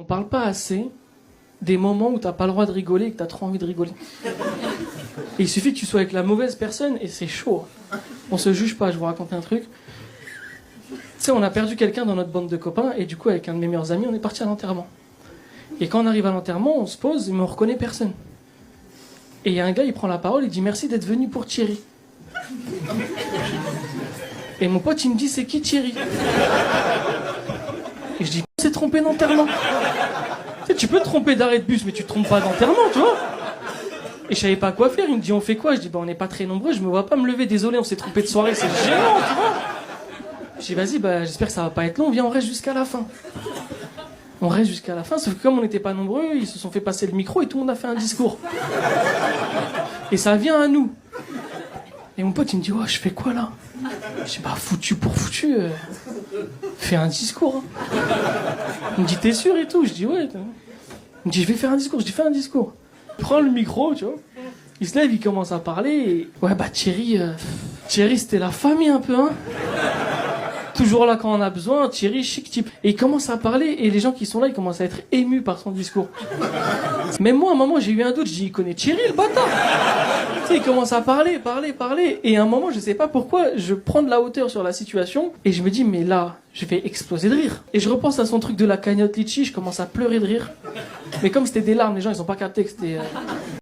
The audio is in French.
parle pas assez des moments où t'as pas le droit de rigoler et que t'as trop envie de rigoler. Et il suffit que tu sois avec la mauvaise personne et c'est chaud. On se juge pas, je vous raconte un truc. Tu sais, on a perdu quelqu'un dans notre bande de copains et du coup, avec un de mes meilleurs amis, on est parti à l'enterrement. Et quand on arrive à l'enterrement, on se pose, mais on reconnaît personne. Et il y a un gars, il prend la parole, il dit merci d'être venu pour Thierry. Et mon pote, il me dit c'est qui Thierry? Et je dis on s'est trompé d'enterrement. Tu sais, tu peux te tromper d'arrêt de bus, mais tu te trompes pas d'enterrement, tu vois. Et je savais pas quoi faire, il me dit on fait quoi? Je dis on n'est pas très nombreux, je me vois pas me lever, désolé, on s'est trompé de soirée, c'est gênant, tu vois. Je dis vas-y, j'espère que ça va pas être long, viens, on reste jusqu'à la fin. On reste jusqu'à la fin, sauf que comme on n'était pas nombreux, ils se sont fait passer le micro et tout le monde a fait un discours. Et ça vient à nous. Et mon pote, il me dit, je fais quoi là? Je dis, foutu pour foutu, fais un discours. Hein. Il me dit, t'es sûr et tout? Je dis, ouais. Il me dit, je vais faire un discours. Je dis, fais un discours. Il prend le micro, tu vois. Il se lève, il commence à parler. Et... ouais, Thierry, c'était la famille un peu, hein. Toujours là quand on a besoin, Thierry, chic type. Et il commence à parler, et les gens qui sont là, ils commencent à être émus par son discours. Même moi, à un moment, j'ai eu un doute, je dis, il connaît Thierry, le bâtard. Tu sais, il commence à parler, et à un moment, je sais pas pourquoi, je prends de la hauteur sur la situation, et je me dis, mais là, je vais exploser de rire. Et je repense à son truc de la cagnotte litchi, je commence à pleurer de rire. Mais comme c'était des larmes, les gens, ils ont pas capté que c'était...